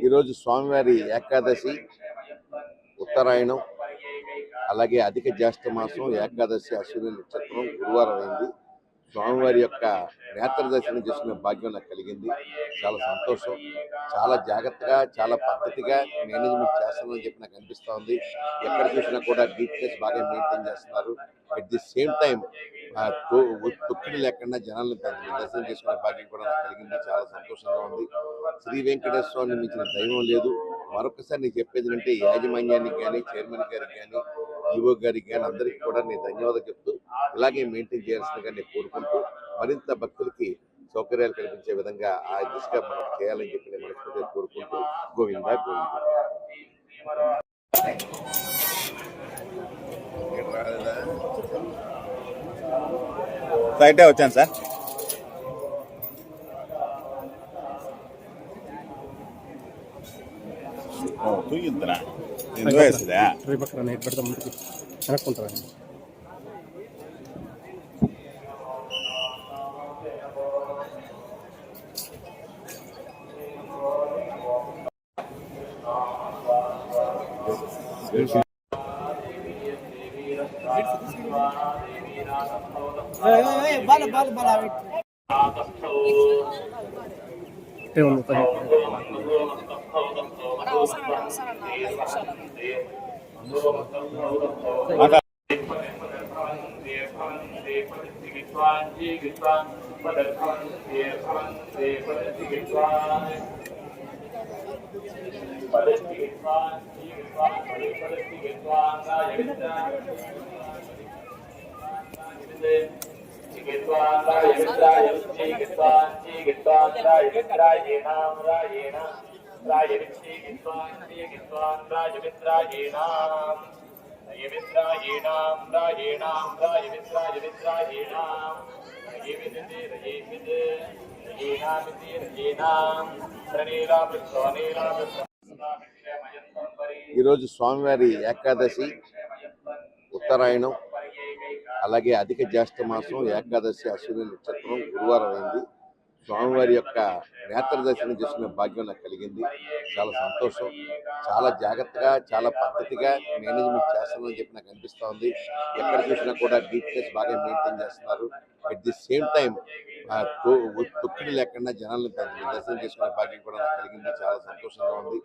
ఈరోజు స్వామివారి ఏకాదశి ఉత్తరాయణం అలాగే అధిక జ్యేష్ఠ మాసం ఏకాదశి అశ్విని నక్షత్రం గురువారం అయింది. స్వామివారి యొక్క నేత్ర దర్శనం చేసుకునే భాగ్యం నాకు కలిగింది. చాలా సంతోషం. చాలా జాగ్రత్తగా చాలా పద్ధతిగా మేనేజ్మెంట్ చేస్తామని చెప్పి నాకు అనిపిస్తూ ఉంది. ఎక్కడ చూసినా కూడా డీటెయిల్స్ బాగా మెయింటైన్ చేస్తున్నారు. అట్ ది సేమ్ టైం తొక్కిడి లేకుండా జనాలను దర్శనం చేసుకునే భాగ్యం కూడా నాకు కలిగింది. చాలా సంతోషంగా ఉంది. శ్రీ వెంకటేశ్వర స్వామిని మించిన దైవం లేదు. మరొకసారి నేను చెప్పేది అంటే యాజమాన్యానికి కానీ చైర్మన్ గారికి కానీ ఈవో గారికి కానీ అందరికీ కూడా నేను ధన్యవాదాలు చెప్తూ ఇలాగే మెయింటైన్ చేయాల్సిందిగా నేను కోరుకుంటూ మరింత భక్తులకి సౌకర్యాలు కల్పించే విధంగా ఆ దిశగా మనం చేయాలని చెప్పి నేను మనస్ఫూర్తిగా కోరుకుంటూ గోవిందా గోవిందా. ఫ్లైటే వచ్చాను సార్. తూగిద్దా ఎందుకు వేస్తుందా పక్కన నెట్ పెడతా ముందుకు వెనక్కుంటారా బాల బాల బాల ఈరోజు స్వామివారి ఏకాదశి ఉత్తరాయణం అలాగే అధిక జ్యేష్ఠ మాసం ఏకాదశి అశ్విని నక్షత్రం గురువారం అయింది. స్వామివారి యొక్క నేత్ర దర్శనం చేసుకునే భాగ్యం నాకు కలిగింది. చాలా సంతోషం. చాలా జాగ్రత్తగా చాలా పద్ధతిగా మేనేజ్మెంట్ చేస్తామని చెప్పి నాకు అనిపిస్తూ ఉంది. ఎక్కడ చూసినా కూడా డీటెయిల్స్ బాగా మెయింటైన్ చేస్తున్నారు. అట్ ది సేమ్ టైం తొక్కిడి లేకుండా జనాలను దర్శనం చేసుకునే భాగ్యం కూడా నాకు కలిగింది. చాలా సంతోషంగా ఉంది.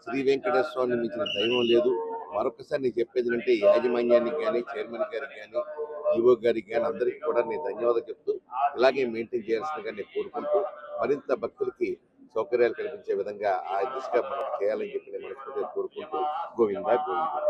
శ్రీ వెంకటేశ్వర స్వామిని మించిన దైవం లేదు. మరొకసారి నేను చెప్పేది అంటే యాజమాన్యానికి కానీ చైర్మన్ గారికి కానీ ఈవో గారికి కానీ అందరికీ కూడా నేను ధన్యవాదాలు చెప్తూ ఇలాగే మెయింటైన్ చేయాల్సిందిగా నేను కోరుకుంటూ మరింత భక్తులకి సౌకర్యాలు కల్పించే విధంగా ఆ దిశగా మనం చేయాలని చెప్పి నేను మనస్ఫూర్తిగా కోరుకుంటూ గోవిందా గోవిందా.